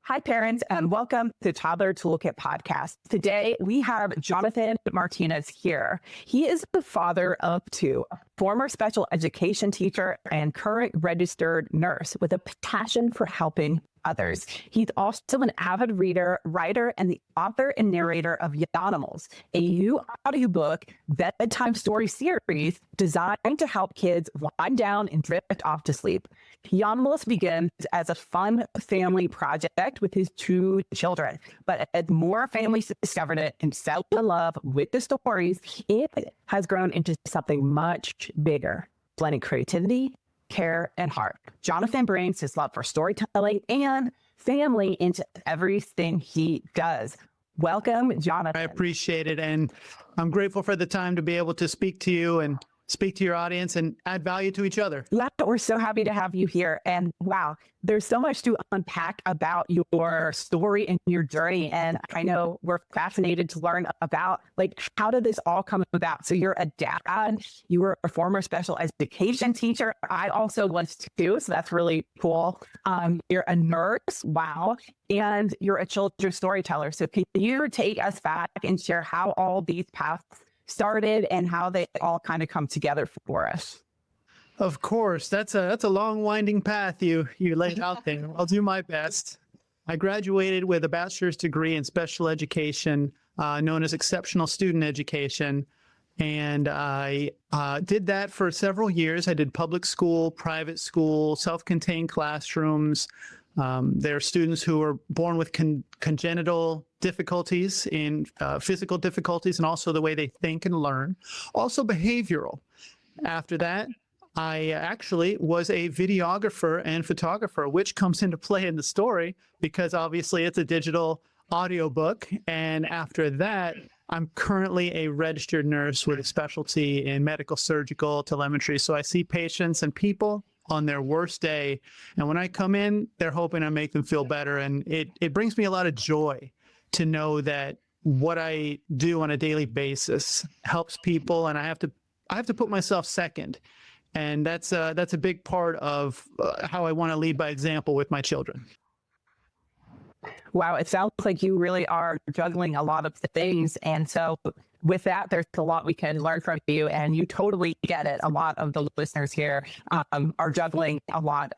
Hi, parents, and welcome to Toddler Toolkit podcast. Today, we have Jonathan Martinez here. He is the father of two, a former special education teacher and current registered nurse with a passion for helping others. He's also an avid reader, writer, and the author and narrator of Yawnimals, a new audiobook bedtime story series designed to help kids wind down and drift off to sleep. Yawnimals begins as a fun family project with his two children, but as more families discovered it and fell in love with the stories, it has grown into something much bigger, blending creativity, care, and heart. Jonathan brings his love for storytelling and family into everything he does. Welcome, Jonathan. I appreciate it. And I'm grateful for the time to be able to speak to you and speak to your audience and add value to each other. Yeah, we're so happy to have you here. And wow, there's so much to unpack about your story and your journey. And I know we're fascinated to learn about, like, how did this all come about? So you're a dad, you were a former special education teacher. I also was too, so that's really cool. You're a nurse, wow, and you're a children's storyteller. So can you take us back and share how all these paths started and how they all kind of come together for us? Of course, that's a long winding path you laid out there. I'll do my best. I graduated with a bachelor's degree in special education, known as exceptional student education. And I did that for several years. I did public school, private school, self-contained classrooms. There are students who are born with congenital difficulties in physical difficulties and also the way they think and learn, also behavioral. After that, I actually was a videographer and photographer, which comes into play in the story because obviously it's a digital audiobook. And after that, I'm currently a registered nurse with a specialty in medical surgical telemetry. So I see patients and people on their worst day. And when I come in, they're hoping I make them feel better. And it brings me a lot of joy to know that what I do on a daily basis helps people. And I have to put myself second. And that's a big part of how I want to lead by example with my children. Wow, it sounds like you really are juggling a lot of things. And so with that, there's a lot we can learn from you, and you totally get it. A lot of the listeners here are juggling a lot.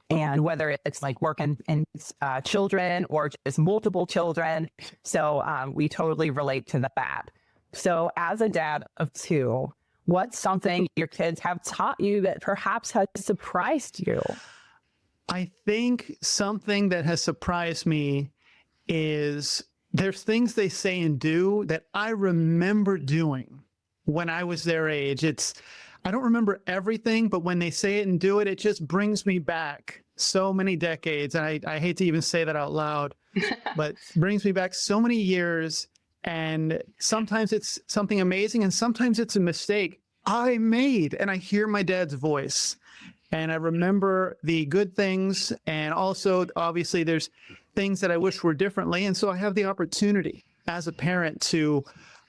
And whether it's like working in children or just multiple children. So we totally relate to that. So as a dad of two, what's something your kids have taught you that perhaps has surprised you? I think something that has surprised me is there's things they say and do that I remember doing when I was their age. I don't remember everything, but when they say it and do it, it just brings me back so many decades. And I hate to even say that out loud, but brings me back so many years. And sometimes it's something amazing and sometimes it's a mistake I made. And I hear my dad's voice and I remember the good things. And also, obviously, there's things that I wish were differently. And so I have the opportunity as a parent to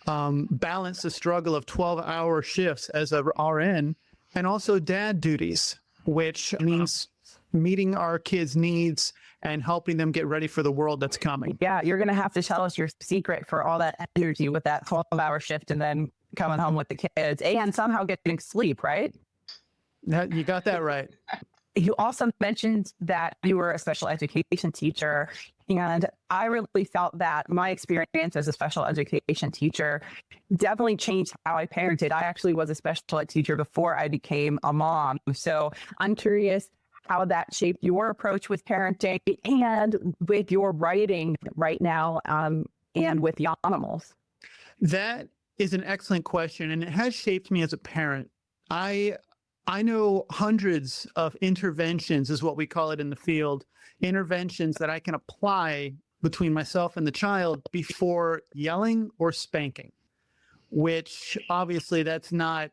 balance the struggle of 12-hour shifts as a RN and also dad duties, which means meeting our kids' needs and helping them get ready for the world that's coming. Yeah, you're going to have to tell us your secret for all that energy with that 12-hour shift and then coming home with the kids and somehow getting sleep, right? You got that right. You also mentioned that you were a special education teacher, and I really felt that my experience as a special education teacher definitely changed how I parented. I actually was a special ed teacher before I became a mom. So I'm curious how that shaped your approach with parenting and with your writing right now and with Yawnimals. That is an excellent question, and it has shaped me as a parent. I know hundreds of interventions, is what we call it in the field, interventions that I can apply between myself and the child before yelling or spanking, which obviously that's not,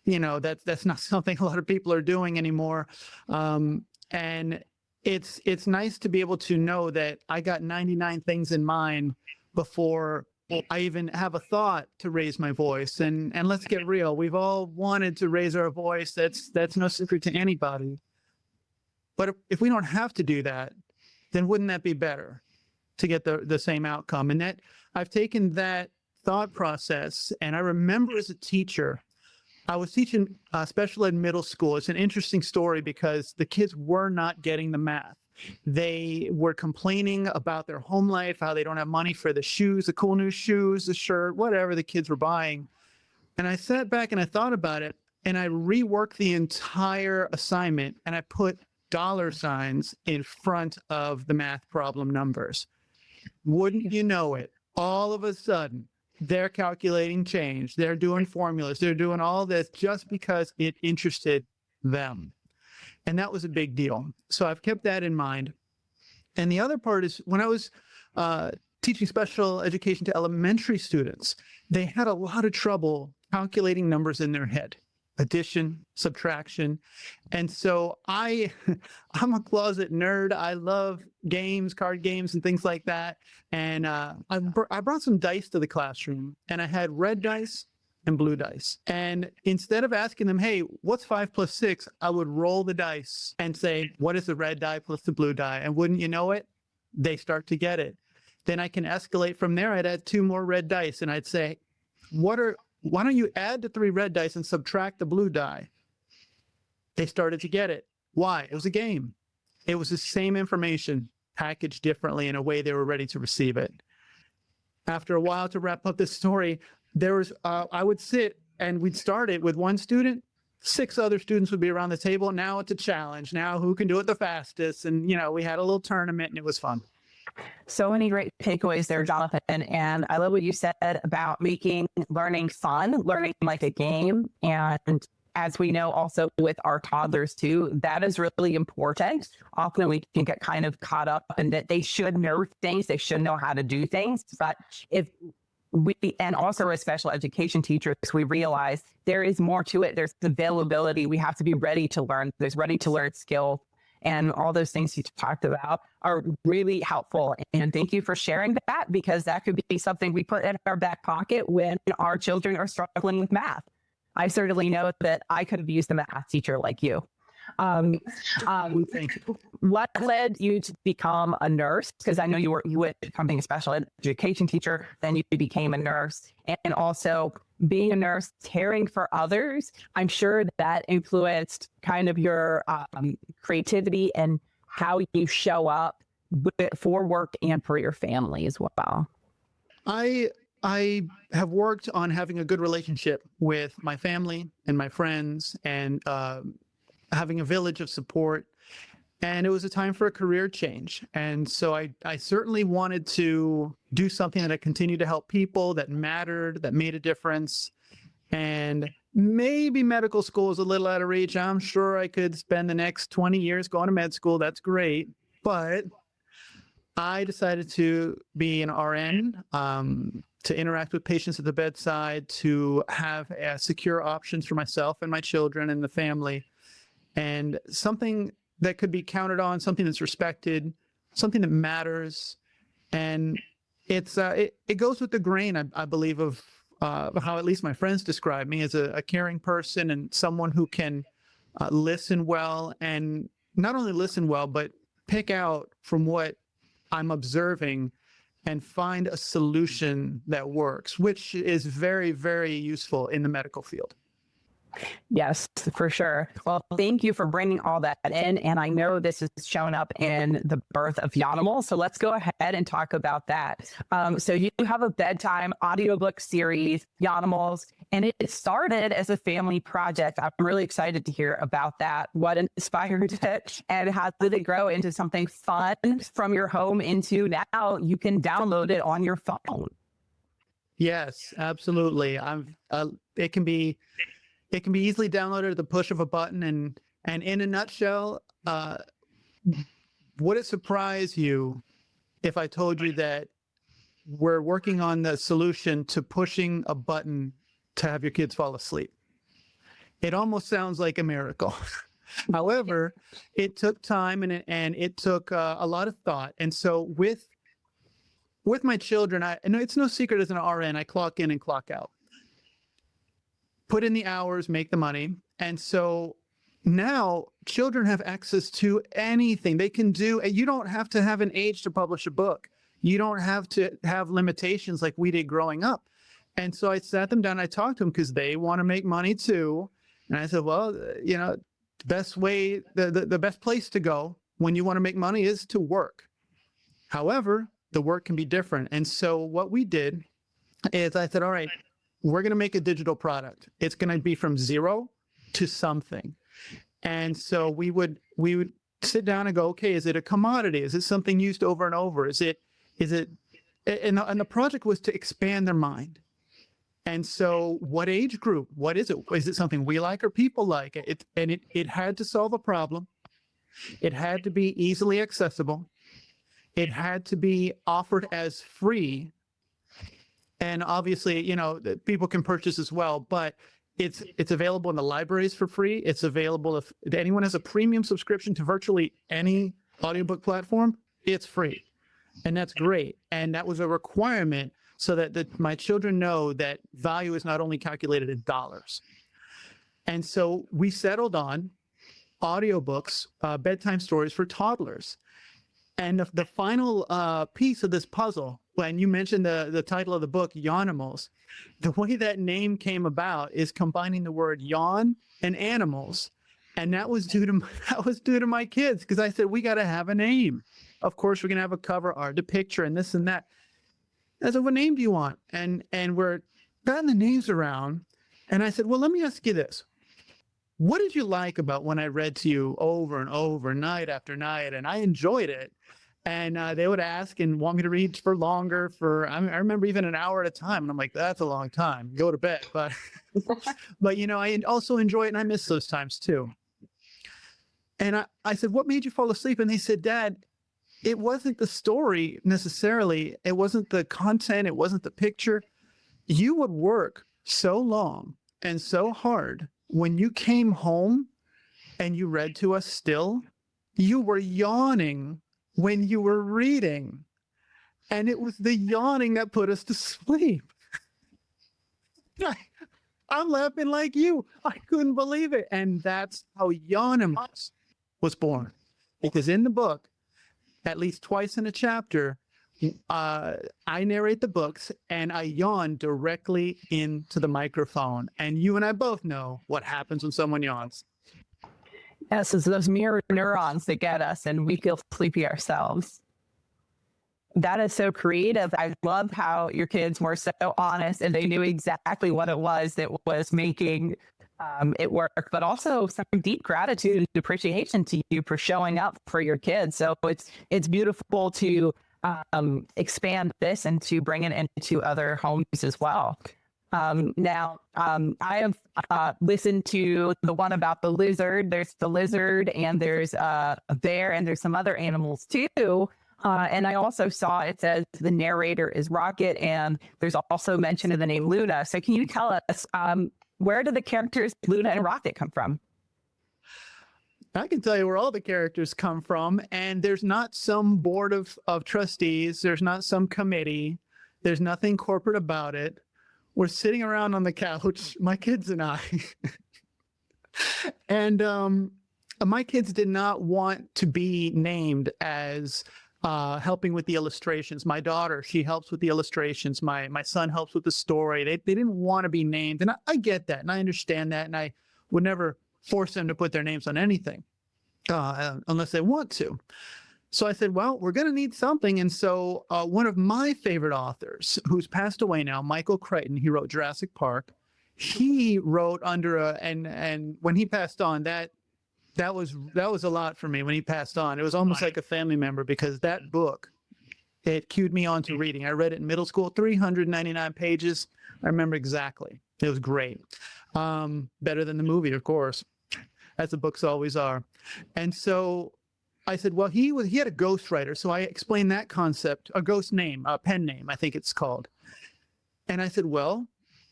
that's not something a lot of people are doing anymore. And it's nice to be able to know that I got 99 things in mind before I even have a thought to raise my voice. And let's get real. We've all wanted to raise our voice. That's no secret to anybody. But if we don't have to do that, then wouldn't that be better to get the same outcome? And that I've taken that thought process, and I remember as a teacher, I was teaching special ed middle school. It's an interesting story because the kids were not getting the math. They were complaining about their home life, how they don't have money for the shoes, the cool new shoes, the shirt, whatever the kids were buying. And I sat back and I thought about it, and I reworked the entire assignment, and I put dollar signs in front of the math problem numbers. Wouldn't you know it, all of a sudden, they're calculating change. They're doing formulas. They're doing all this just because it interested them. And that was a big deal. So I've kept that in mind. And the other part is when I was teaching special education to elementary students, they had a lot of trouble calculating numbers in their head. Addition, subtraction. And so I'm a closet nerd. I love games, card games, and things like that. And I brought some dice to the classroom, and I had red dice and blue dice. And instead of asking them, hey, what's 5 plus 6? I would roll the dice and say, what is the red die plus the blue die? And wouldn't you know it, they start to get it. Then I can escalate from there. I'd add 2 more red dice, and I'd say, why don't you add the 3 red dice and subtract the blue die? They started to get it. Why? It was a game. It was the same information packaged differently in a way they were ready to receive it. After a while, to wrap up this story, I would sit and we'd start it with one student. 6 other students would be around the table. Now it's a challenge. Now who can do it the fastest? And, we had a little tournament and it was fun. So many great takeaways there, Jonathan. And I love what you said about making learning fun, learning like a game. And as we know also with our toddlers too, that is really important. Often we can get kind of caught up in that they should know things, they should know how to do things. But and also as special education teachers, we realize there is more to it. There's availability. We have to be ready to learn. There's ready to learn skills. And all those things you talked about are really helpful. And thank you for sharing that, because that could be something we put in our back pocket when our children are struggling with math. I certainly know that I could have used a math teacher like you. Thank you. What led you to become a nurse? Because I know you went from being a special education teacher, then you became a nurse, and also being a nurse, caring for others. I'm sure that influenced kind of your creativity and how you show up for work and for your family as well. I have worked on having a good relationship with my family and my friends, and having a village of support. And it was a time for a career change. And so I certainly wanted to do something that I continued to help people, that mattered, that made a difference. And maybe medical school is a little out of reach. I'm sure I could spend the next 20 years going to med school. That's great. But I decided to be an RN, to interact with patients at the bedside, to have secure options for myself and my children and the family. And something that could be counted on, something that's respected, something that matters. And it goes with the grain, I believe, of how at least my friends describe me as a caring person and someone who can listen well, and not only listen well, but pick out from what I'm observing and find a solution that works, which is very, very useful in the medical field. Yes, for sure. Well, thank you for bringing all that in. And I know this has shown up in the Birth of Yawnimals. So let's go ahead and talk about that. So you have a bedtime audiobook series, Yawnimals, and it started as a family project. I'm really excited to hear about that. What inspired it, and how did it grow into something fun from your home into now you can download it on your phone? Yes, absolutely. It can be easily downloaded at the push of a button. And in a nutshell, would it surprise you if I told you that we're working on the solution to pushing a button to have your kids fall asleep? It almost sounds like a miracle. However, it took time and it took a lot of thought. And so with my children, it's no secret as an RN, I clock in and clock out. Put in the hours, make the money. And so now children have access to anything they can do. And you don't have to have an age to publish a book. You don't have to have limitations like we did growing up. And so I sat them down, I talked to them because they want to make money too. And I said, well, the best way, the best place to go when you want to make money is to work. However, the work can be different. And so what we did is I said, all right, we're going to make a digital product. It's going to be from zero to something. And so we would sit down and go, okay, is it a commodity? Is it something used over and over? And the project was to expand their mind. And so what age group? What is it? Is it something we like or people like? It had to solve a problem. It had to be easily accessible. It had to be offered as free. And obviously, people can purchase as well, but it's available in the libraries for free. It's available if anyone has a premium subscription to virtually any audiobook platform, it's free. And that's great. And that was a requirement so that my children know that value is not only calculated in dollars. And so we settled on audiobooks, bedtime stories for toddlers. And the final piece of this puzzle, when you mentioned the title of the book, Yawnimals, the way that name came about is combining the word yawn and animals. And that was due to my kids, because I said, we got to have a name. Of course, we're going to have a cover art, a picture, and this and that. I said, what name do you want? And we're batting the names around. And I said, well, let me ask you this. What did you like about when I read to you over and over, night after night? And I enjoyed it. And they would ask and want me to read for longer, I remember even an hour at a time. And I'm like, that's a long time. Go to bed. But, I also enjoy it, and I miss those times too. And I said, what made you fall asleep? And they said, Dad, it wasn't the story necessarily. It wasn't the content. It wasn't the picture. You would work so long and so hard. When you came home and you read to us still, you were yawning when you were reading. And it was the yawning that put us to sleep. I'm laughing like you. I couldn't believe it. And that's how Yawnimals was born. Because in the book, at least twice in a chapter, I narrate the books and I yawn directly into the microphone. And you and I both know what happens when someone yawns. Yes, it's those mirror neurons that get us and we feel sleepy ourselves. That is so creative. I love how your kids were so honest and they knew exactly what it was that was making it work, but also some deep gratitude and appreciation to you for showing up for your kids. So it's beautiful to expand this and to bring it into other homes as well. Now, I have listened to the one about the lizard. There's the lizard and there's a bear and there's some other animals too. And I also saw it says the narrator is Rocket and there's also mention of the name Luna. So can you tell us where do the characters Luna and Rocket come from? I can tell you where all the characters come from, and there's not some board of trustees. There's not some committee. There's nothing corporate about it. We're sitting around on the couch, my kids and I. And my kids did not want to be named as helping with the illustrations. My daughter, she helps with the illustrations. My son helps with the story. They didn't want to be named. And I get that, and I understand that, and I would never force them to put their names on anything unless they want to. So I said, well, we're going to need something. And so one of my favorite authors, who's passed away now, Michael Crichton, he wrote Jurassic Park. He wrote under and when he passed on, that was a lot for me when he passed on. It was almost like a family member, because that book, it cued me on to reading. I read it in middle school, 399 pages. I remember exactly. It was great. Better than the movie, of course, as the books always are. And so I said, well, he had a ghostwriter. So I explained that concept, a ghost name, a pen name, I think it's called. And I said, well,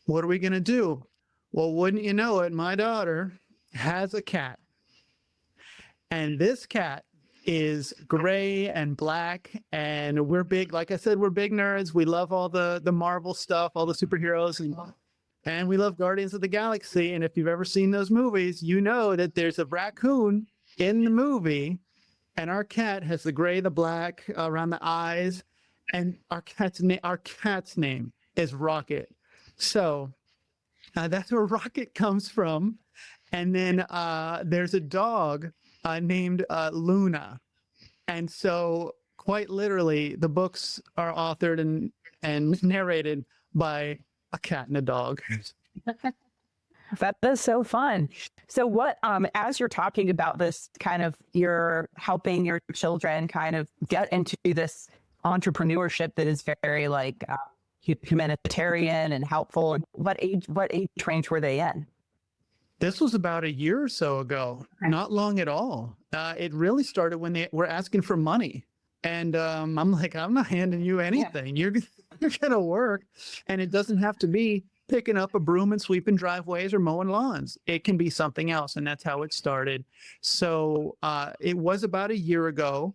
what are we going to do? Well, wouldn't you know it, my daughter has a cat. And this cat is gray and black, and we're big, like I said, we're big nerds. We love all the Marvel stuff, all the superheroes. And And we love Guardians of the Galaxy. And if you've ever seen those movies, you know that there's a raccoon in the movie, and our cat has the gray, the black around the eyes, and our cat's name is Rocket. So that's where Rocket comes from. And then there's a dog named Luna. And so quite literally, the books are authored and narrated by a cat and a dog. That is so fun. So what, as you're talking about this, kind of you're helping your children kind of get into this entrepreneurship that is very like humanitarian and helpful. What age range were they in? This was about a year or so ago, not long at all. It really started when they were asking for money. And I'm like, I'm not handing you anything. You're going to work. And it doesn't have to be picking up a broom and sweeping driveways or mowing lawns. It can be something else. And that's how it started. So it was about a year ago.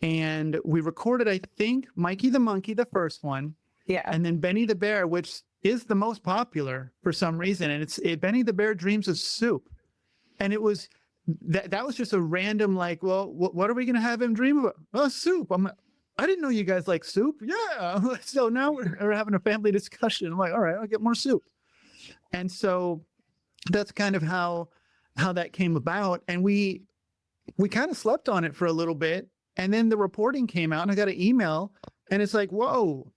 And we recorded, I think, Mikey the Monkey, the first one. Yeah. And then Benny the Bear, which is the most popular for some reason. And it's Benny the Bear Dreams of Soup. And it was that was just a random, like, well, what are we going to have him dream about? Oh, soup. I didn't know you guys like soup. Yeah. So now we're having a family discussion. I'm like, all right, I'll get more soup. And so that's kind of how that came about. And we kind of slept on it for a little bit. And then the reporting came out and I got an email and it's like, whoa,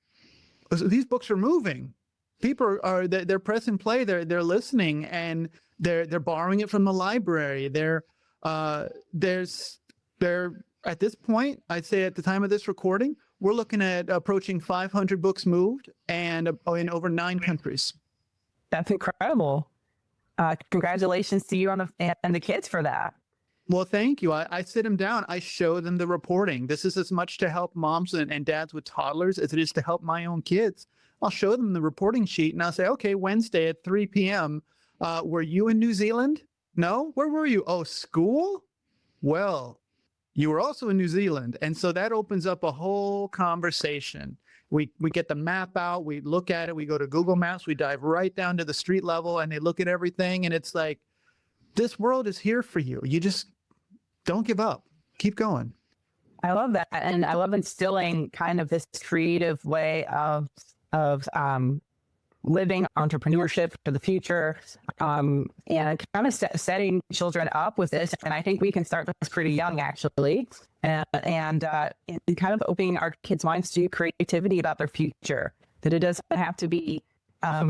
these books are moving. People they're press and play. They're listening and they're borrowing it from the library. They're at this point, I'd say at the time of this recording, we're looking at approaching 500 books moved and in over 9 countries. That's incredible. Congratulations to you and the kids for that. Well, thank you. I sit them down. I show them the reporting. This is as much to help moms and dads with toddlers as it is to help my own kids. I'll show them the reporting sheet and I'll say, okay, Wednesday at 3 p.m. Were you in New Zealand? No? Where were you? Oh, school? Well, you were also in New Zealand. And so that opens up a whole conversation. We get the map out, we look at it, we go to Google Maps, we dive right down to the street level and they look at everything. And it's like, this world is here for you. You just don't give up. Keep going. I love that. And I love instilling kind of this creative way of living entrepreneurship for the future, and kind of setting children up with this. And I think we can start this pretty young, actually, and kind of opening our kids' minds to creativity about their future, that it doesn't have to be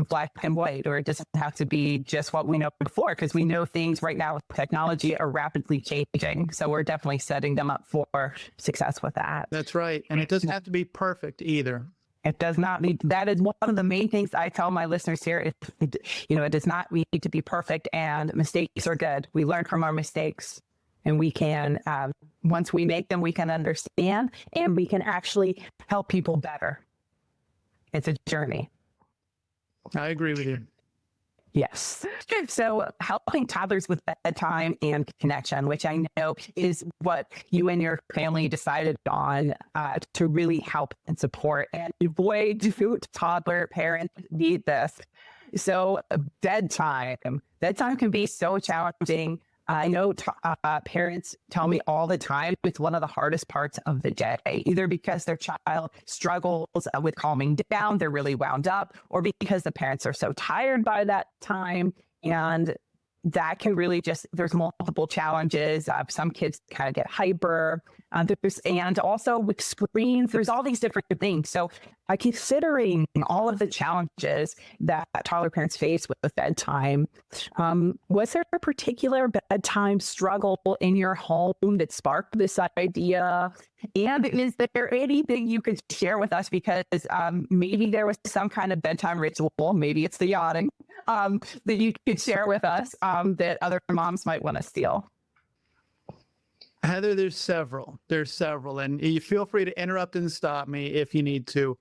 black and white, or it doesn't have to be just what we know before, because we know things right now with technology are rapidly changing. So we're definitely setting them up for success with that. That's right. And it doesn't have to be perfect either. It does not need, that is one of the main things I tell my listeners here. It does not need to be perfect, and mistakes are good. We learn from our mistakes, and we can, once we make them, we can understand and we can actually help people better. It's a journey. I agree with you. Yes. So helping toddlers with bedtime and connection, which I know is what you and your family decided on to really help and support. And boy, do toddler parents need this. So bedtime can be so challenging. I know parents tell me all the time it's one of the hardest parts of the day, either because their child struggles with calming down, they're really wound up, or because the parents are so tired by that time. And that can really there's multiple challenges. Some kids kind of get hyper, and also with screens, there's all these different things. So considering all of the challenges that toddler parents face with bedtime, was there a particular bedtime struggle in your home that sparked this idea? And is there anything you could share with us? Because maybe there was some kind of bedtime ritual, maybe it's the yawning, that you could share with us that other moms might want to steal. Heather, there's several, and you feel free to interrupt and stop me if you need to.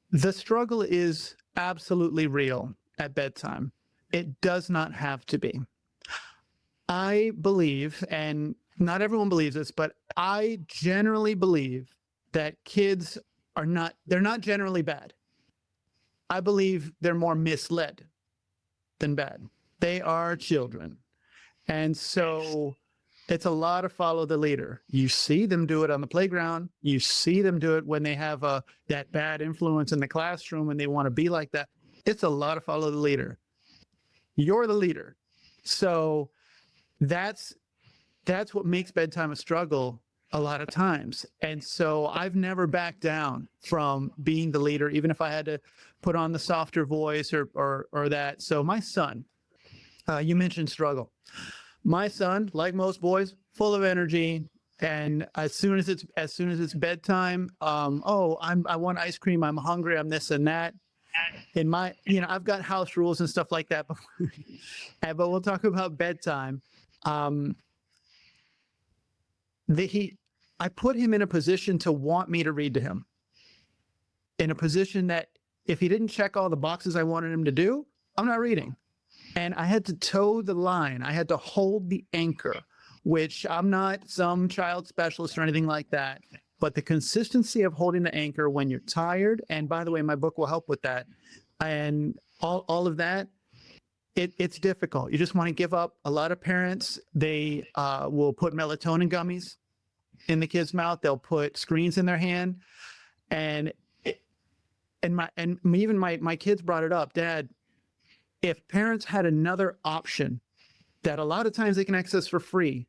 The struggle is absolutely real at bedtime. It does not have to be. I believe, and not everyone believes this, but I generally believe that kids they're not generally bad. I believe they're more misled. than bad. They are children. And so it's a lot of follow the leader. You see them do it on the playground. You see them do it when they have that bad influence in the classroom and they want to be like that. It's a lot of follow the leader. You're the leader. So that's what makes bedtime a struggle a lot of times. And so I've never backed down from being the leader, even if I had to put on the softer voice or that. So my son, you mentioned struggle. My son, like most boys, full of energy. And as soon as it's bedtime, I want ice cream. I'm hungry. I'm this and that. In my, I've got house rules and stuff like that. But we'll talk about bedtime. I put him in a position to want me to read to him. In a position that if he didn't check all the boxes I wanted him to do, I'm not reading. And I had to toe the line. I had to hold the anchor, which I'm not some child specialist or anything like that. But the consistency of holding the anchor when you're tired, and by the way, my book will help with that, and all of that, it's difficult. You just want to give up. A lot of parents, they will put melatonin gummies in the kid's mouth. They'll put screens in their hand. And even my kids brought it up. Dad, if parents had another option that a lot of times they can access for free,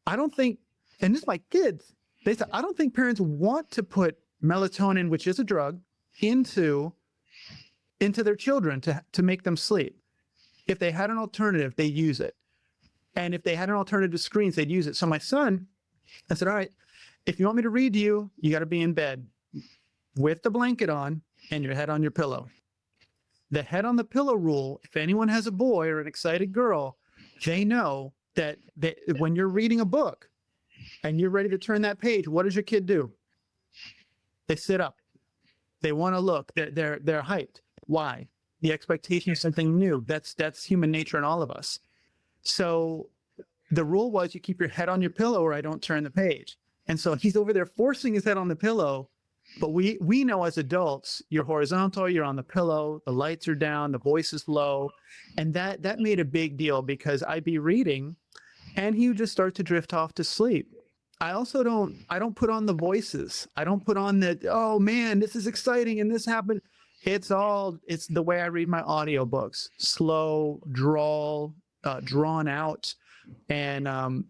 I don't think, and this is my kids, they said, I don't think parents want to put melatonin, which is a drug, into their children to make them sleep. If they had an alternative, they use it. And if they had an alternative to screens, they'd use it. So my son, I said, all right, if you want me to read to you, you got to be in bed with the blanket on and your head on your pillow. The head on the pillow rule, if anyone has a boy or an excited girl, they know that when you're reading a book and you're ready to turn that page, what does your kid do? They sit up. They want to look. They're hyped. Why? The expectation of something new. That's human nature in all of us. So the rule was you keep your head on your pillow or I don't turn the page. And so he's over there forcing his head on the pillow. But we know as adults, you're horizontal, you're on the pillow, the lights are down, the voice is low. And that made a big deal because I'd be reading and he would just start to drift off to sleep. I also don't put on the voices. I don't put on the, oh man, this is exciting and this happened. It's the way I read my audiobooks, slow, drawn out. And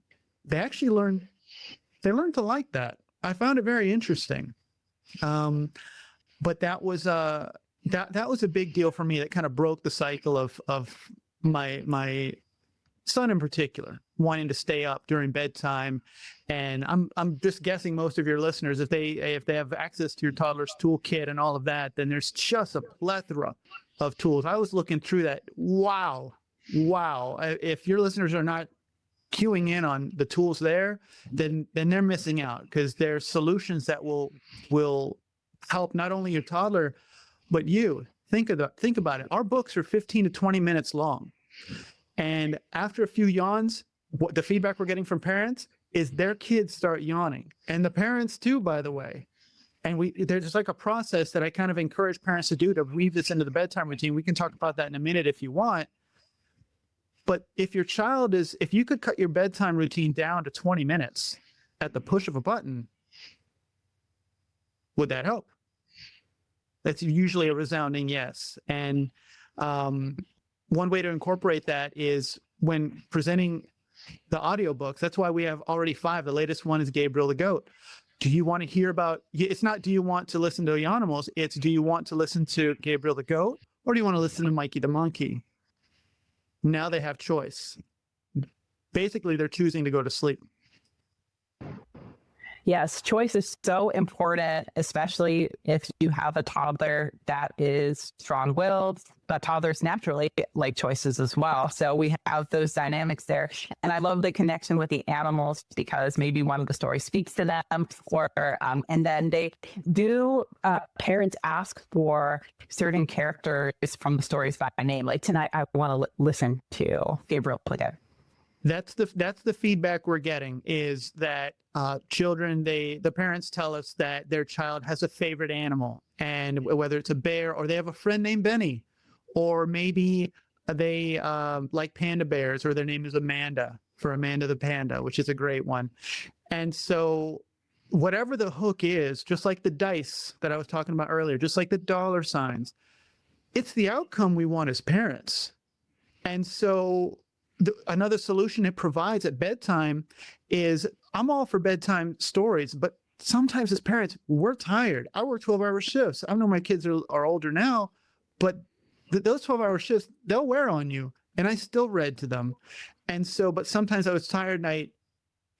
they actually learn to like that. I found it very interesting. But that was a big deal for me. That kind of broke the cycle of my son in particular wanting to stay up during bedtime. And I'm just guessing most of your listeners, if they have access to your Toddler's Toolkit and all of that, then there's just a plethora of tools. I was looking through that. Wow. If your listeners are not queuing in on the tools there, then they're missing out because there's solutions that will help not only your toddler, but you. Think about it. Our books are 15 to 20 minutes long. And after a few yawns, what the feedback we're getting from parents is their kids start yawning. And the parents too, by the way. And there's like a process that I kind of encourage parents to do to weave this into the bedtime routine. We can talk about that in a minute if you want. But if you could cut your bedtime routine down to 20 minutes at the push of a button, would that help? That's usually a resounding yes. And one way to incorporate that is when presenting the audiobooks. That's why we have already 5. The latest one is Gabriel the Goat. Do you want to hear about, it's not do you want to listen to Yawnimals, it's do you want to listen to Gabriel the Goat or do you want to listen to Mikey the Monkey? Now they have choice. Basically, they're choosing to go to sleep. Yes, choice is so important, especially if you have a toddler that is strong-willed, but toddlers naturally like choices as well. So we have those dynamics there. And I love the connection with the animals because maybe one of the stories speaks to them and then they do, parents ask for certain characters from the stories by name. Like tonight, I want to listen to Gabriel Pliget. That's the feedback we're getting is that children, the parents tell us that their child has a favorite animal, and whether it's a bear or they have a friend named Benny, or maybe they like panda bears, or their name is Amanda, for Amanda the Panda, which is a great one. And so whatever the hook is, just like the dice that I was talking about earlier, just like the dollar signs, it's the outcome we want as parents. And so another solution it provides at bedtime is, I'm all for bedtime stories, but sometimes as parents, we're tired. I work 12-hour shifts. I know my kids are older now, but those 12-hour shifts, they'll wear on you. And I still read to them. And so, but sometimes I was tired and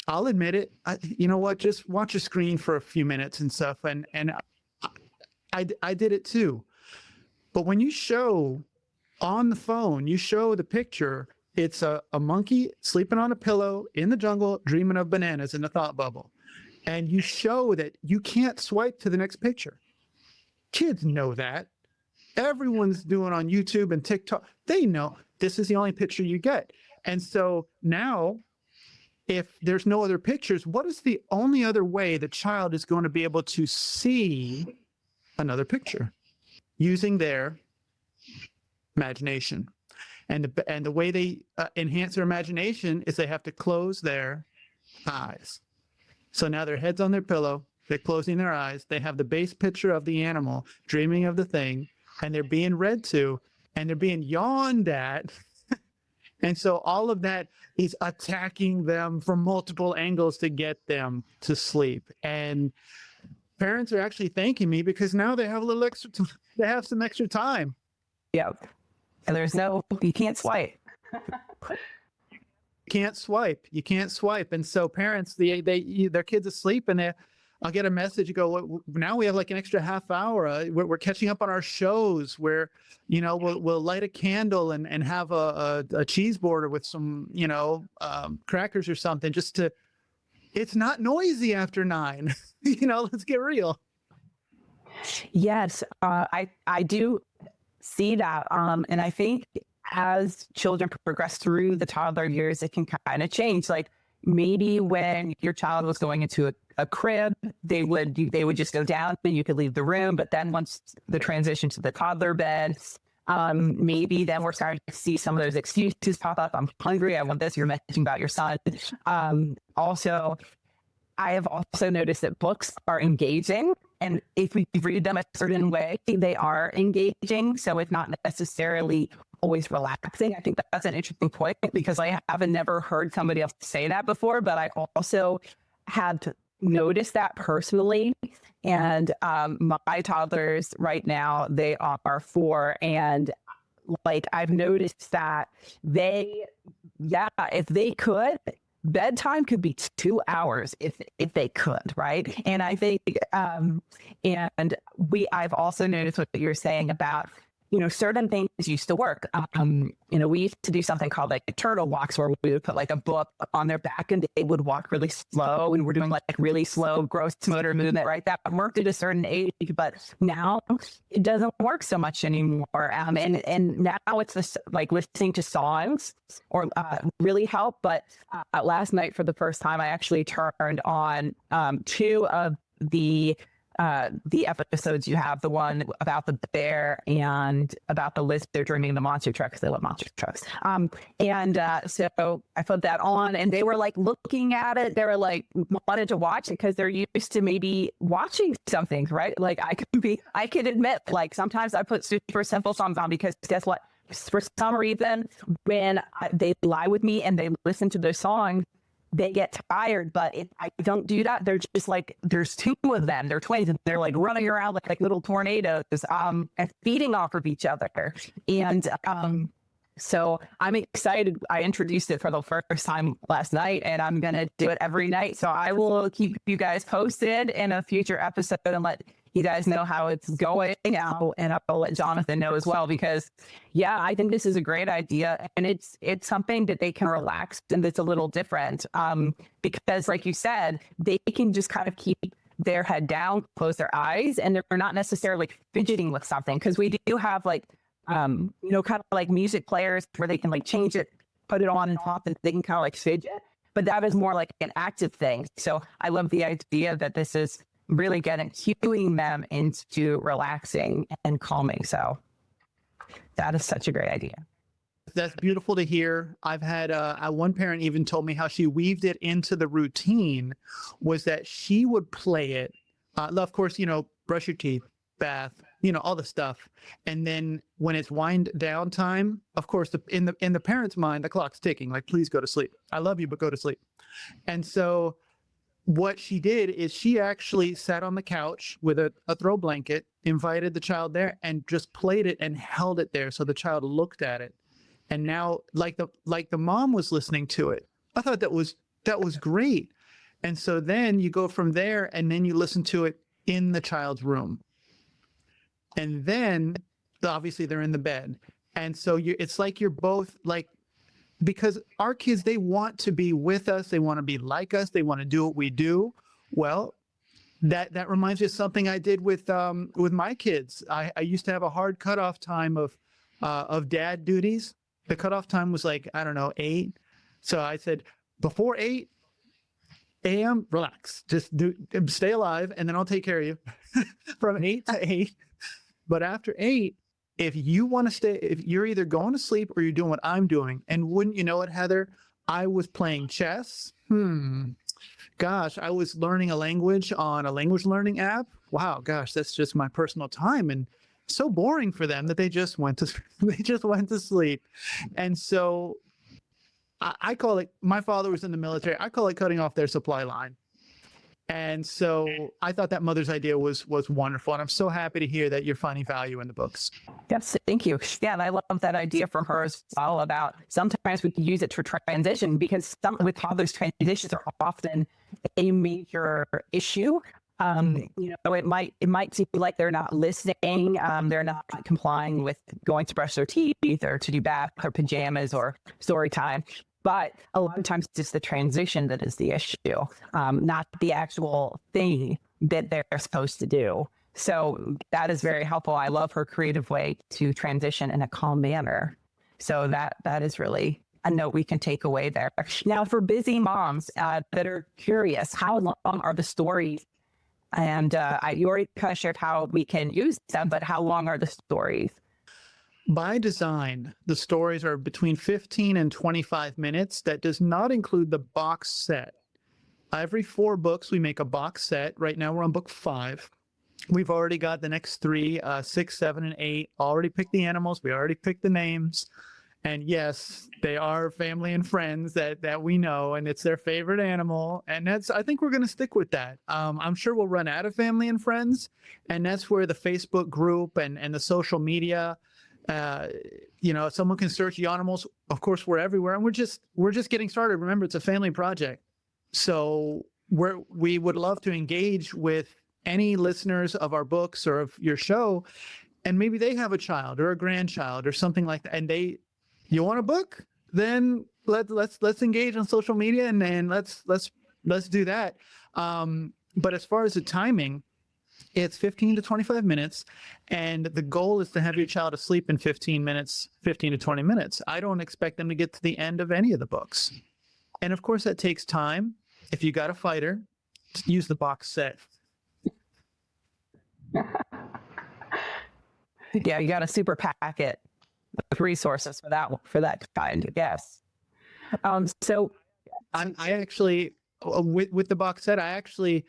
I'll admit it, you know what, just watch a screen for a few minutes and stuff. And I did it too. But when you show on the phone, you show the picture, it's a monkey sleeping on a pillow in the jungle, dreaming of bananas in a thought bubble. And you show that you can't swipe to the next picture. Kids know that. Everyone's doing on YouTube and TikTok. They know this is the only picture you get. And so now, if there's no other pictures, what is the only other way the child is going to be able to see another picture? Using their imagination. And the way they enhance their imagination is they have to close their eyes. So now their head's on their pillow, they're closing their eyes, they have the base picture of the animal, dreaming of the thing, and they're being read to, and they're being yawned at. And so all of that is attacking them from multiple angles to get them to sleep. And parents are actually thanking me because now they have a little extra time. They have some extra time. Yep. And you can't swipe. You can't swipe. And so parents, their kids asleep, and I'll get a message. You go, well, now we have like an extra half hour. We're catching up on our shows where, we'll light a candle and have a cheese border with some, crackers or something, it's not noisy after 9. Let's get real. Yes, I do see that. And I think as children progress through the toddler years, it can kind of change. Like maybe when your child was going into a crib, they would just go down and you could leave the room. But then once the transition to the toddler bed, maybe then we're starting to see some of those excuses pop up. I'm hungry. I want this. You're mentioning about your son. Also, I have also noticed that books are engaging, and if we read them a certain way, they are engaging. So it's not necessarily always relaxing. I think that's an interesting point because I haven't never heard somebody else say that before, but I also had noticed that personally. And my toddlers right now, they are 4, and like I've noticed that if they could, bedtime could be 2 hours if they could, right? And I think, I've also noticed what you're saying about, certain things used to work. We used to do something called like turtle walks where we would put like a book on their back and they would walk really slow, and we're doing like really slow gross motor movement, right? That worked at a certain age, but now it doesn't work so much anymore. And now it's this like listening to songs or really help. But last night for the first time, I actually turned on 2 of the episodes. You have the one about the bear and about the lizard dreaming the monster trucks. They love monster trucks. So I put that on, and they were like looking at it. They were like wanted to watch it because they're used to maybe watching some things, right? Like I could admit, like sometimes I put super simple songs on because guess what? For some reason, when they lie with me and they listen to those songs, they get tired. But if I don't do that, they're just like, there's 2 of them. They're twins, and they're like running around like little tornadoes, and feeding off of each other. And so I'm excited. I introduced it for the first time last night, and I'm going to do it every night. So I will keep you guys posted in a future episode and let you guys know how it's going. And I'll let Jonathan know as well, because I think this is a great idea, and it's something that they can relax and that's a little different. Because like you said, they can just kind of keep their head down, close their eyes, and they're not necessarily fidgeting with something. Because we do have like, kind of like music players where they can like change it, put it on and off, and they can kind of like fidget. But that is more like an active thing. So I love the idea that this is really cueing them into relaxing and calming. So that is such a great idea. that's beautiful to hear. I've had one parent even told me how she weaved it into the routine was that she would play it. Of course, brush your teeth, bath, all the stuff. And then when it's wind down time, of course, in the parent's mind, the clock's ticking. Like, please go to sleep. I love you, but go to sleep. And so what she did is she actually sat on the couch with a throw blanket, invited the child there, and just played it and held it there so the child looked at it. And now, like the mom was listening to it. I thought that was great. And so then you go from there, and then you listen to it in the child's room. And then, obviously, they're in the bed. And so it's like you're both like, because our kids, they want to be with us. They want to be like us. They want to do what we do. Well, that reminds me of something I did with my kids. I used to have a hard cutoff time of dad duties. The cutoff time was like, I don't know, 8. So I said, before 8 a.m., relax. Just stay alive, and then I'll take care of you from 8 to 8. But after 8, if you want to stay, if you're either going to sleep or you're doing what I'm doing, and wouldn't you know it, Heather, I was playing chess. Gosh, I was learning a language on a language learning app. Wow, gosh, that's just my personal time, and so boring for them that they just went to sleep. And so I call it, my father was in the military. I call it cutting off their supply line. And so I thought that mother's idea was wonderful. And I'm so happy to hear that you're finding value in the books. Yes, thank you. Yeah, and I love that idea from her as well about sometimes we can use it for transition, because with toddlers, transitions are often a major issue. It might seem like they're not listening, they're not complying with going to brush their teeth or to do bath or pajamas or story time. But a lot of times it's the transition that is the issue, not the actual thing that they're supposed to do. So that is very helpful. I love her creative way to transition in a calm manner. So that is really a note we can take away there. Now, for busy moms that are curious, how long are the stories? And you already kind of shared how we can use them, but how long are the stories? By design, the stories are between 15 and 25 minutes. That does not include the box set. Every 4 books, we make a box set. Right now, we're on book 5. We've already got the next 3, 6, 7, and 8. Already picked the animals. We already picked the names. And yes, they are family and friends that we know, and it's their favorite animal. And I think we're going to stick with that. I'm sure we'll run out of family and friends. And that's where the Facebook group and the social media, someone can search Yawnimals. Of course, we're everywhere, and we're just getting started. Remember, it's a family project. So we would love to engage with any listeners of our books or of your show, and maybe they have a child or a grandchild or something like that, and you want a book? Then let's engage on social media and let's do that. But as far as the timing, it's 15 to 25 minutes, and the goal is to have your child asleep in 15 to 20 minutes. I don't expect them to get to the end of any of the books. And of course, that takes time. If you got a fighter, use the box set. Yeah, you got a super packet of resources for that kind. Yes. So I actually, with the box set, I actually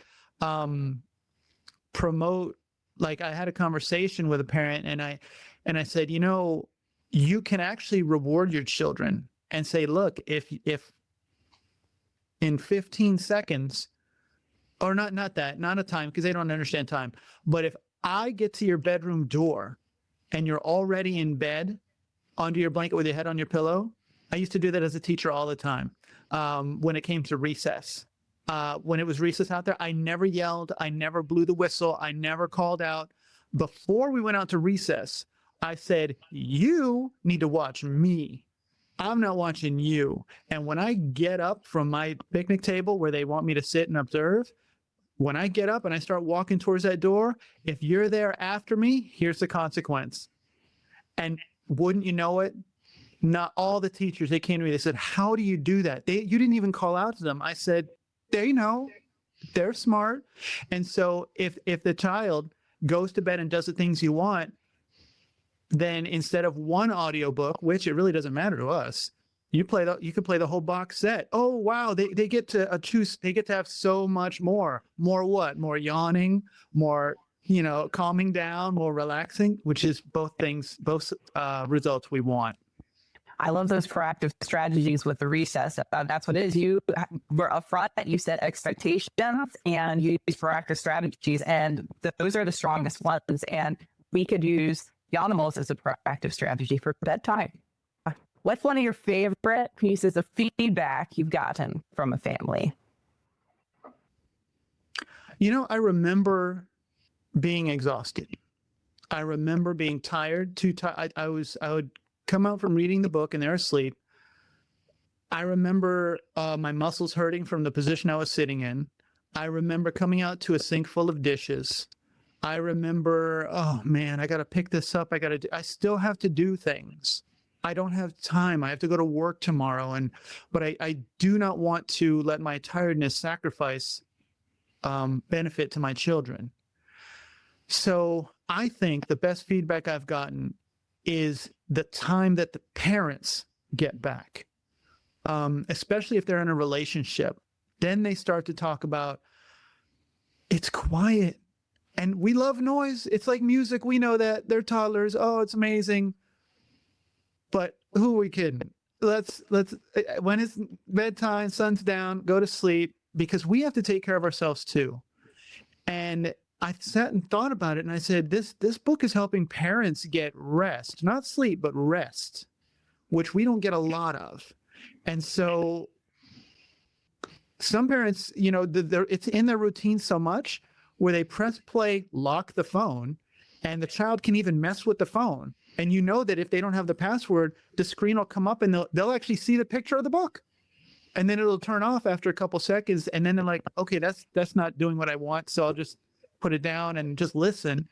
promote, like, I had a conversation with a parent, and I said, you can actually reward your children and say, look, if in 15 seconds, or not a time, because they don't understand time, but if I get to your bedroom door and you're already in bed under your blanket with your head on your pillow. I used to do that as a teacher all the time when it came to recess. When it was recess out there, I never yelled. I never blew the whistle. I never called out. Before we went out to recess, I said, you need to watch me. I'm not watching you. And when I get up from my picnic table where they want me to sit and observe, when I get up and I start walking towards that door, if you're there after me, here's the consequence. And wouldn't you know it? Not all the teachers, they came to me, they said, how do you do that? You didn't even call out to them. I said, they know, they're smart. And so if the child goes to bed and does the things you want, then instead of one audiobook, which it really doesn't matter to us, you can play the whole box set. Oh, wow. They get to choose. They get to have so much more. More what? More yawning, more, calming down, more relaxing, which is both results we want. I love those proactive strategies with the recess. That's what it is. You were upfront, you set expectations, and you use proactive strategies, and those are the strongest ones. And we could use Yawnimals as a proactive strategy for bedtime. What's one of your favorite pieces of feedback you've gotten from a family? I remember being exhausted. I remember being tired, too tired. I would come out from reading the book and they're asleep. I remember my muscles hurting from the position I was sitting in. I remember coming out to a sink full of dishes. I remember, oh man, I got to pick this up. I still have to do things. I don't have time. I have to go to work tomorrow. But I do not want to let my tiredness sacrifice benefit to my children. So I think the best feedback I've gotten is the time that the parents get back, especially if they're in a relationship. Then they start to talk about, it's quiet and we love noise. It's like music. We know that. They're toddlers. Oh, it's amazing. But who are we kidding? Let's when it's bedtime, sun's down, go to sleep, because we have to take care of ourselves too. And I sat and thought about it, and I said, this book is helping parents get rest, not sleep, but rest, which we don't get a lot of. And so some parents, it's in their routine so much where they press play, lock the phone, and the child can even mess with the phone. And that if they don't have the password, the screen will come up and they'll actually see the picture of the book. And then it'll turn off after a couple seconds. And then they're like, okay, that's not doing what I want. So I'll just put it down and just listen.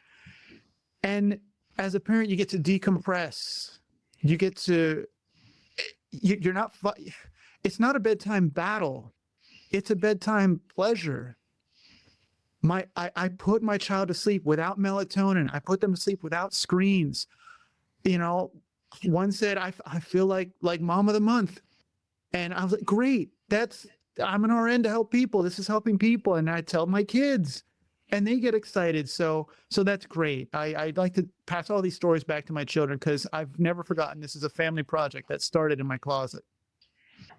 And as a parent, you get to decompress. You get to, it's not a bedtime battle. It's a bedtime pleasure. I put my child to sleep without melatonin. I put them to sleep without screens. One said, I feel like mom of the month. And I was like, great, I'm an RN to help people. This is helping people. And I tell my kids and they get excited. So that's great. I'd like to pass all these stories back to my children because I've never forgotten this is a family project that started in my closet.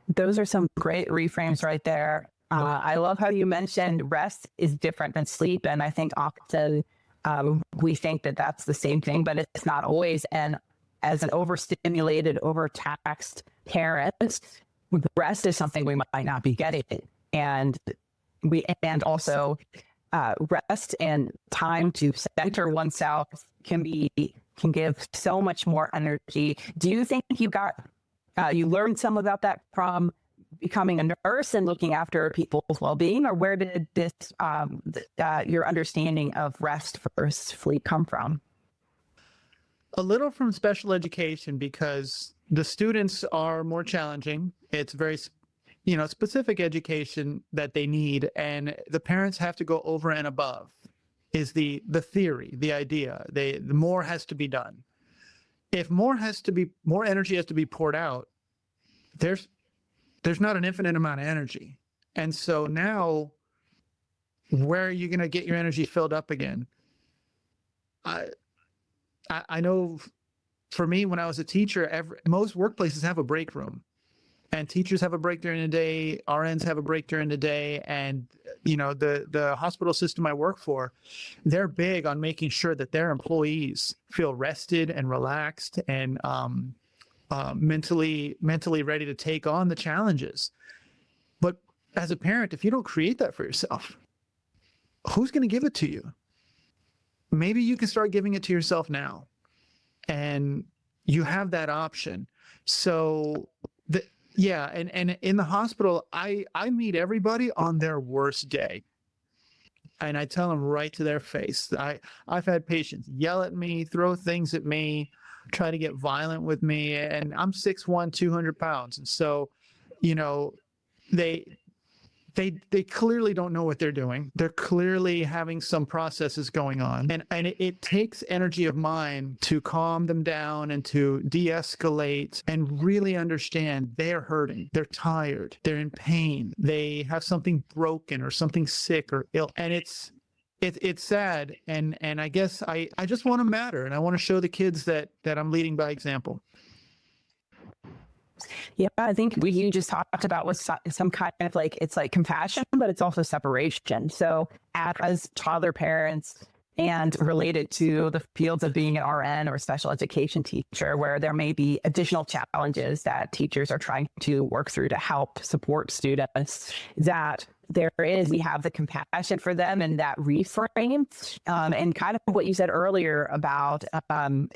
Those are some great reframes right there. I love how you mentioned rest is different than sleep. And I think often we think that that's the same thing, but it's not always. And as an overstimulated, overtaxed parent, rest is something we might not be getting. And also rest and time to center oneself can give so much more energy. Do you think you learned some about that from becoming a nurse and looking after people's well-being, or where did this your understanding of rest versus sleep come from? A little from special education, because the students are more challenging. It's very specific education that they need, and the parents have to go over and above is the theory, the idea. The more has to be done. If more energy has to be poured out, there's not an infinite amount of energy. And so now, where are you going to get your energy filled up again? I know for me, when I was a teacher, most workplaces have a break room, and teachers have a break during the day. RNs have a break during the day. And, the hospital system I work for, they're big on making sure that their employees feel rested and relaxed and, mentally ready to take on the challenges. But as a parent, if you don't create that for yourself, who's going to give it to you? Maybe you can start giving it to yourself now, and you have that option. So and in the hospital, I meet everybody on their worst day. And I tell them right to their face. I've had patients yell at me, throw things at me, try to get violent with me. And I'm 6'1", 200 pounds. And so, they they clearly don't know what they're doing. They're clearly having some processes going on. And it takes energy of mine to calm them down and to de-escalate and really understand they're hurting. They're tired. They're in pain. They have something broken or something sick or ill. And it's sad. And I guess I just want to matter. And I want to show the kids that I'm leading by example. Yeah, I think you just talked about was some kind of like, it's like compassion, but it's also separation. So as toddler parents and related to the fields of being an RN or special education teacher, where there may be additional challenges that teachers are trying to work through to help support students, that we have the compassion for them and that reframe, and kind of what you said earlier about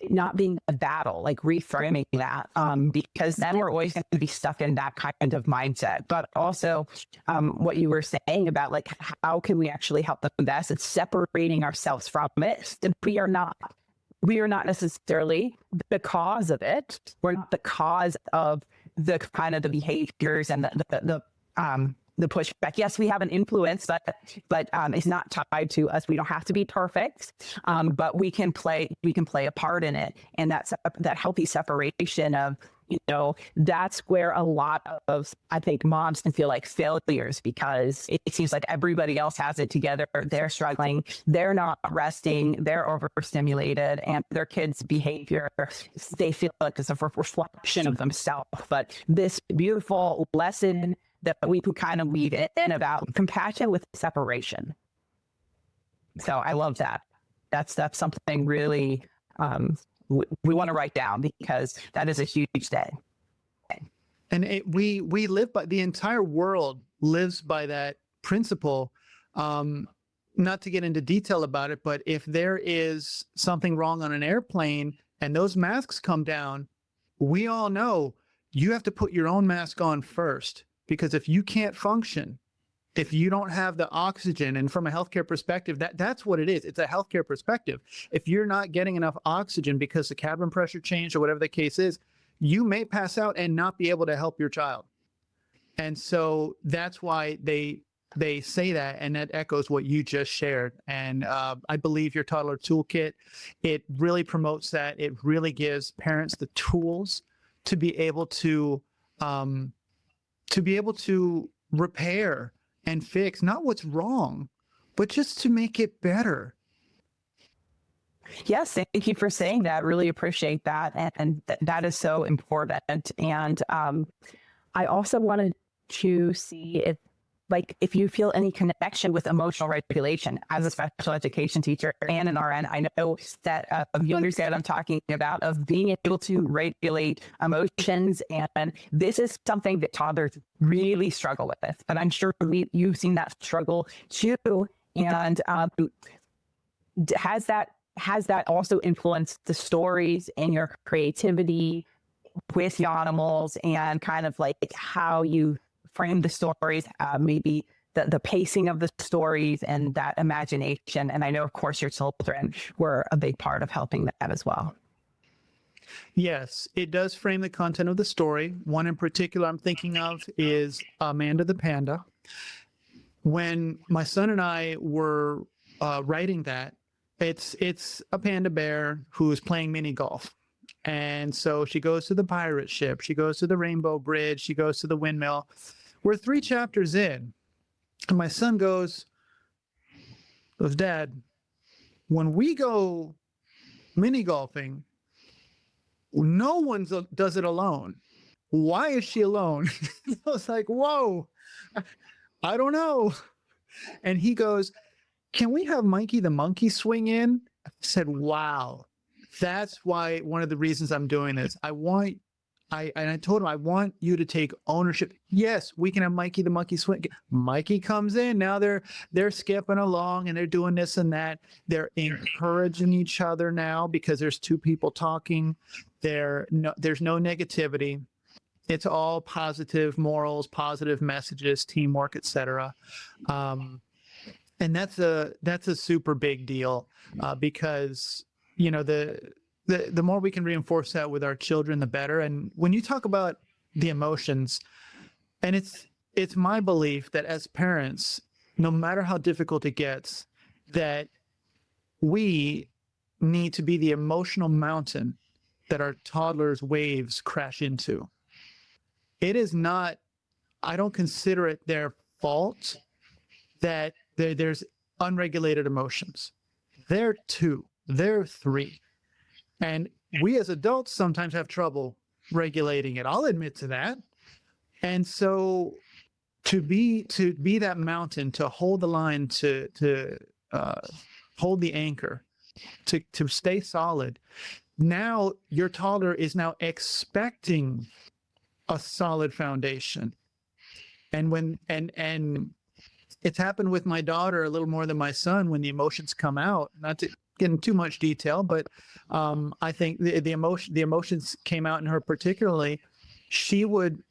not being a battle, like reframing that, because then we're always going to be stuck in that kind of mindset. But also what you were saying about like, how can we actually help them best? It's separating ourselves from it. We are not necessarily the cause of it. We're not the cause of the kind of the behaviors and the pushback. Yes, we have an influence, but it's not tied to us. We don't have to be perfect, but we can play a part in it. And that healthy separation of, that's where a lot of, I think, moms can feel like failures, because it seems like everybody else has it together. They're struggling. They're not resting. They're overstimulated, and their kids' behavior, they feel like it's a reflection of themselves. But this beautiful lesson that we could kind of weave in about compassion with separation. So I love that. That's something really we want to write down, because that is a huge day. And we live by, the entire world lives by that principle. Not to get into detail about it, but if there is something wrong on an airplane and those masks come down, we all know you have to put your own mask on first. Because if you can't function, if you don't have the oxygen, and from a healthcare perspective, that's what it is. It's a healthcare perspective. If you're not getting enough oxygen because the cabin pressure changed or whatever the case is, you may pass out and not be able to help your child. And so that's why they say that, and that echoes what you just shared. And I believe your Toddler Toolkit, it really promotes that. It really gives parents the tools to be able to repair and fix not what's wrong, but just to make it better. Yes, thank you for saying that. Really appreciate that. And that is so important. And I also wanted to see if you feel any connection with emotional regulation as a special education teacher and an RN. I know that you understand what I'm talking about, of being able to regulate emotions. And this is something that toddlers really struggle with. But I'm sure you've seen that struggle too. And has that also influenced the stories and your creativity with Yawnimals, and kind of like how you frame the stories, maybe the pacing of the stories and that imagination? And I know, of course, your children were a big part of helping that as well. Yes, it does frame the content of the story. One in particular I'm thinking of is Amanda the Panda. When my son and I were writing that, it's a panda bear who is playing mini golf. And so she goes to the pirate ship, she goes to the rainbow bridge, she goes to the windmill. We're 3 chapters in, and my son goes, Dad, when we go mini golfing, no one does it alone. Why is she alone? I was like, whoa, I don't know. And he goes, can we have Mikey the monkey swing in? I said, wow, that's why, one of the reasons I'm doing this. I told him, I want you to take ownership. Yes, we can have Mikey the monkey swing. Mikey comes in. Now they're skipping along and they're doing this and that. They're encouraging each other now because there's 2 people talking. There's no negativity. It's all positive morals, positive messages, teamwork, etc. And that's a super big deal, because the more we can reinforce that with our children, the better. And when you talk about the emotions, and it's my belief that as parents, no matter how difficult it gets, that we need to be the emotional mountain that our toddlers' waves crash into. It is not, I don't consider it their fault that there's unregulated emotions. They're 2, they're 3. And we as adults sometimes have trouble regulating it. I'll admit to that. And so to be that mountain, to hold the line, to hold the anchor, to stay solid. Now your toddler is now expecting a solid foundation. And it's happened with my daughter a little more than my son when the emotions come out. Not to get into too much detail, but I think the emotions came out in her particularly. She would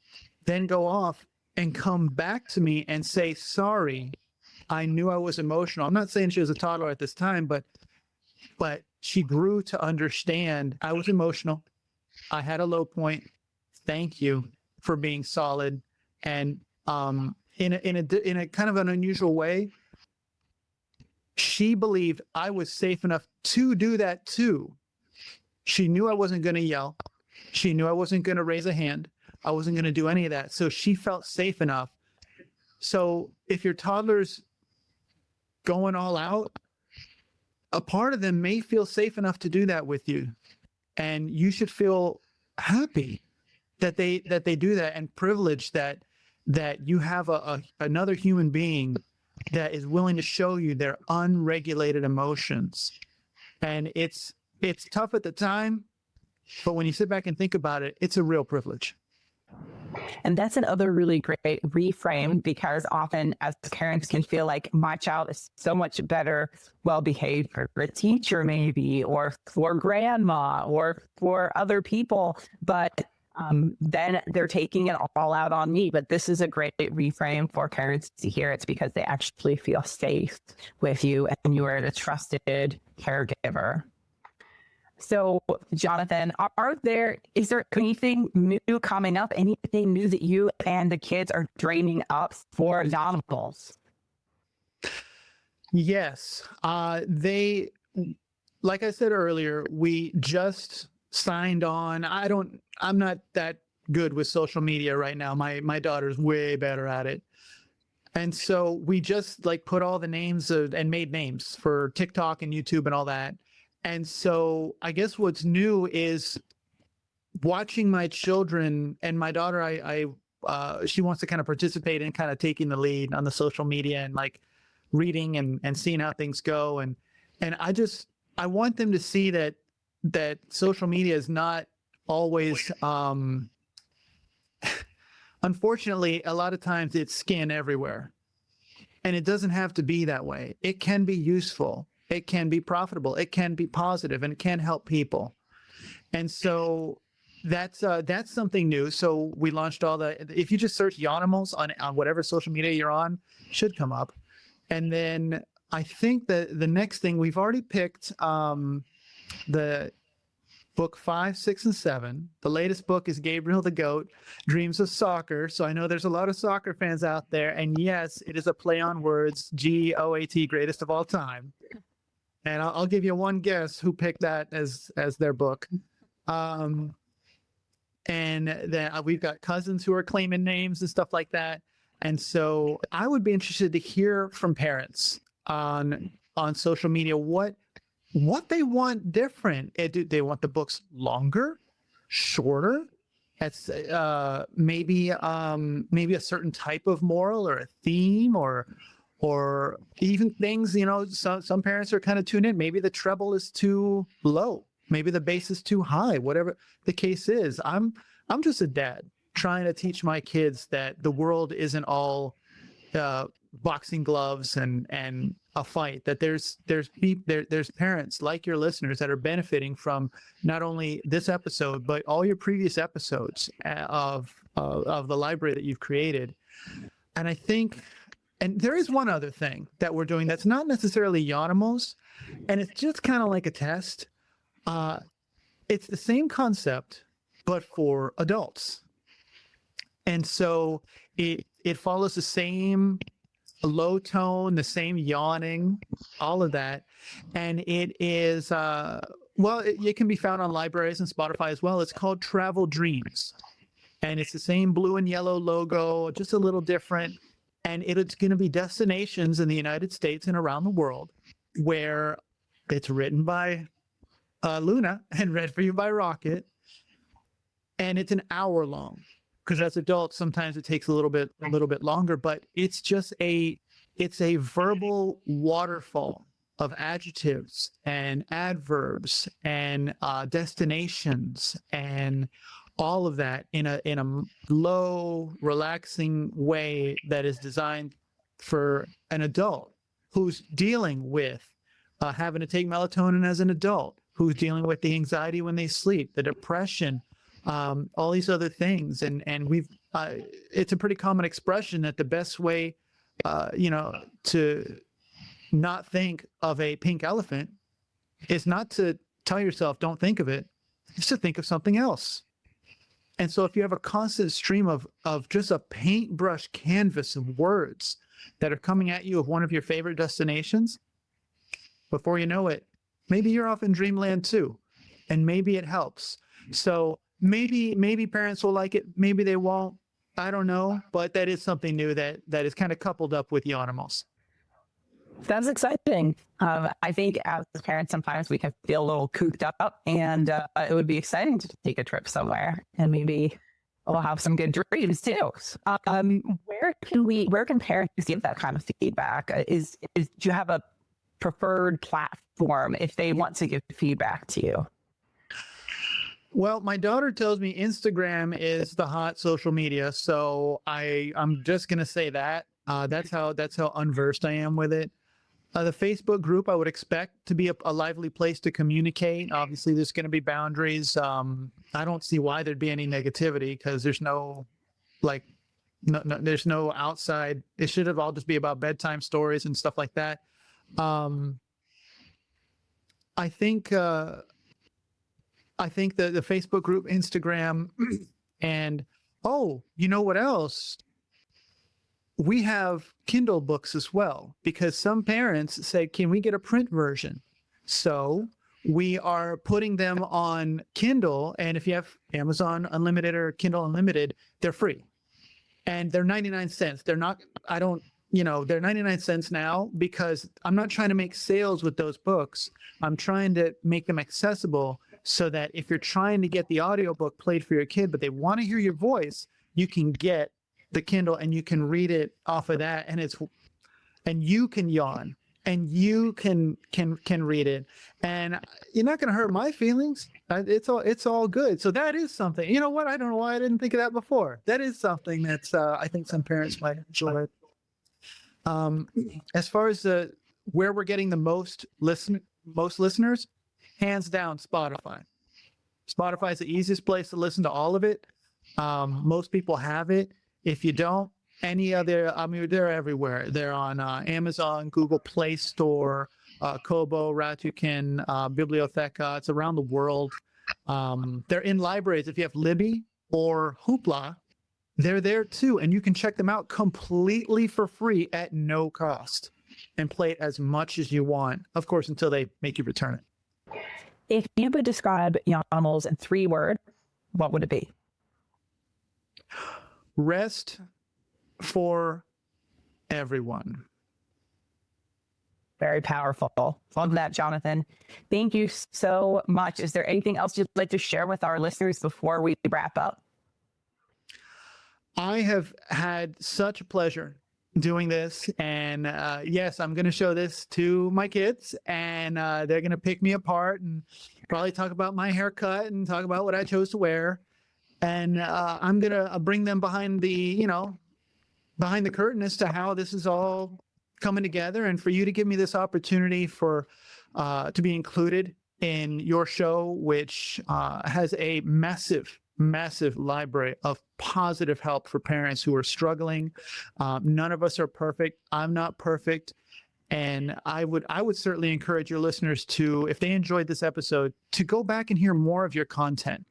then go off and come back to me and say, sorry, I knew I was emotional. I'm not saying she was a toddler at this time, but she grew to understand I was emotional. I had a low point. Thank you for being solid. And in a kind of an unusual way, she believed I was safe enough to do that too. She knew I wasn't going to yell. She knew I wasn't going to raise a hand. I wasn't going to do any of that. So she felt safe enough. So if your toddler's going all out, a part of them may feel safe enough to do that with you. And you should feel happy that they do that, and privileged that you have another human being that is willing to show you their unregulated emotions. And it's tough at the time, but when you sit back and think about it, it's a real privilege. And that's another really great reframe, because often as parents can feel like my child is so much better, well-behaved for a teacher maybe, or for grandma, or for other people, but then they're taking it all out on me. But this is a great reframe for parents to hear. It's because they actually feel safe with you and you are the trusted caregiver. So, Jonathan, is there anything new coming up? Anything new that you and the kids are dreaming up for Yawnimals? Yes. Like I said earlier, we just signed on. I'm not that good with social media right now. My daughter's way better at it. And so we just put all the names and made names for TikTok and YouTube and all that. And so I guess what's new is watching my children, and my daughter, she wants to kind of participate in kind of taking the lead on the social media and reading and seeing how things go. And I want them to see that social media is not always, unfortunately, a lot of times it's skin everywhere, and it doesn't have to be that way. It can be useful. It can be profitable. It can be positive, and it can help people. And so that's something new. So we launched if you just search Yawnimals on whatever social media you're on, it should come up. And then I think that the next thing, we've already picked the book 5, 6, and 7. The latest book is Gabriel the Goat, Dreams of Soccer. So I know there's a lot of soccer fans out there. And yes, it is a play on words, GOAT, greatest of all time. And I'll give you one guess who picked that as their book. And then we've got cousins who are claiming names and stuff like that. And so I would be interested to hear from parents on social media what they want different. Do they want the books longer, shorter? It's maybe a certain type of moral or a theme, or even things, some parents are kind of tuned in. Maybe the treble is too low. Maybe the bass is too high, whatever the case is. I'm just a dad trying to teach my kids that the world isn't all boxing gloves and a fight, that there's parents like your listeners that are benefiting from not only this episode, but all your previous episodes of the library that you've created. And I think, and there is one other thing that we're doing that's not necessarily Yawnimals, and it's just kind of like a test. It's the same concept, but for adults. And so it follows the same low tone, the same yawning, all of that. And it is, it can be found on libraries and Spotify as well. It's called Travel Dreams. And it's the same blue and yellow logo, just a little different. And it's going to be destinations in the United States and around the world where it's written by Luna and read for you by Rocket. And it's an hour long, because as adults, sometimes it takes a little bit longer, but it's just it's a verbal waterfall of adjectives and adverbs and destinations and all of that in a low, relaxing way that is designed for an adult who's dealing with having to take melatonin as an adult, who's dealing with the anxiety when they sleep, the depression, all these other things. And it's a pretty common expression that the best way, to not think of a pink elephant is not to tell yourself, don't think of it, it's to think of something else. And so if you have a constant stream of just a paintbrush canvas of words that are coming at you of one of your favorite destinations, before you know it, maybe you're off in dreamland too, and maybe it helps. So maybe parents will like it, maybe they won't, I don't know, but that is something new that is kind of coupled up with Yawnimals. That's exciting. I think as parents, sometimes we can feel a little cooped up, and it would be exciting to take a trip somewhere, and maybe we'll have some good dreams too. Where can parents give that kind of feedback? Do you have a preferred platform if they want to give feedback to you? Well, my daughter tells me Instagram is the hot social media, so I'm just gonna say that. That's how unversed I am with it. The Facebook group I would expect to be a lively place to communicate. Obviously, there's going to be boundaries. I don't see why there'd be any negativity, because there's there's no outside. It should have all just be about bedtime stories and stuff like that. I think the Facebook group, Instagram, and you know what else? We have Kindle books as well, because some parents say, can we get a print version? So we are putting them on Kindle, and if you have Amazon Unlimited or Kindle Unlimited, they're free. And they're 99 cents. They're 99 cents now, because I'm not trying to make sales with those books. I'm trying to make them accessible so that if you're trying to get the audiobook played for your kid, but they want to hear your voice, you can get the Kindle and you can read it off of that, and you can yawn and you can read it, and you're not going to hurt my feelings. It's all good. So that is something. You know what? I don't know why I didn't think of that before. That is something that's I think some parents might enjoy. As far as where we're getting the most listeners, hands down, Spotify. Spotify is the easiest place to listen to all of it. Most people have it. If you don't, any other, they're everywhere. They're on Amazon, Google Play Store, Kobo, Rakuten, Bibliotheca. It's around the world. They're in libraries. If you have Libby or Hoopla, they're there too. And you can check them out completely for free at no cost and play it as much as you want. Of course, until they make you return it. If you would describe Yawnimals in 3 words, what would it be? Rest for everyone. Very powerful. Love that, Jonathan. Thank you so much. Is there anything else you'd like to share with our listeners before we wrap up? I have had such a pleasure doing this. And yes, I'm going to show this to my kids, and they're going to pick me apart and probably talk about my haircut and talk about what I chose to wear. And I'm going to bring them behind the curtain as to how this is all coming together, and for you to give me this opportunity to be included in your show, which has a massive library of positive help for parents who are struggling. None of us are perfect. I'm not perfect. And I would certainly encourage your listeners to, if they enjoyed this episode, to go back and hear more of your content.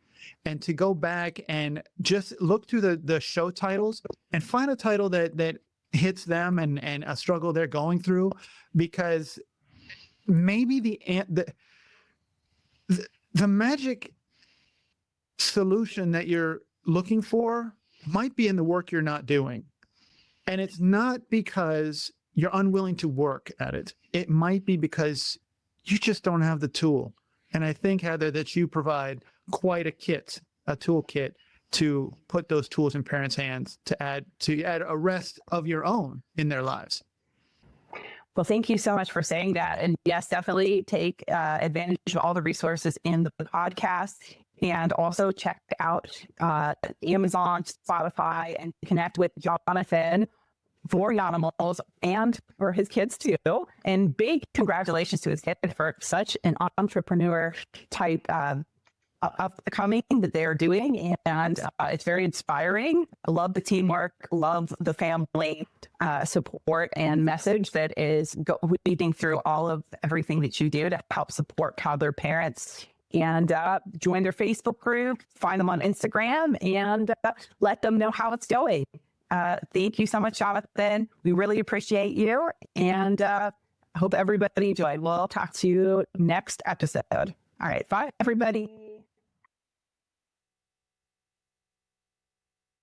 and to go back and just look through the show titles and find a title that hits them and a struggle they're going through, because maybe the magic solution that you're looking for might be in the work you're not doing. And it's not because you're unwilling to work at it. It might be because you just don't have the tool. And I think, Heather, that you provide quite a toolkit to put those tools in parents' hands to add a rest of your own in their lives. Well, thank you so much for saying that. And yes, definitely take advantage of all the resources in the podcast, and also check out Amazon, Spotify, and connect with Jonathan for Yawnimals and for his kids too. And big congratulations to his kid for such an entrepreneur type upcoming that they're doing. And it's very inspiring. I love the teamwork, love the family support and message that is weaving through all of everything that you do to help support toddler parents. And join their Facebook group, find them on Instagram, and let them know how it's going. Thank you so much, Jonathan. We really appreciate you, and I hope everybody enjoyed. We'll talk to you next episode. All right, bye, everybody.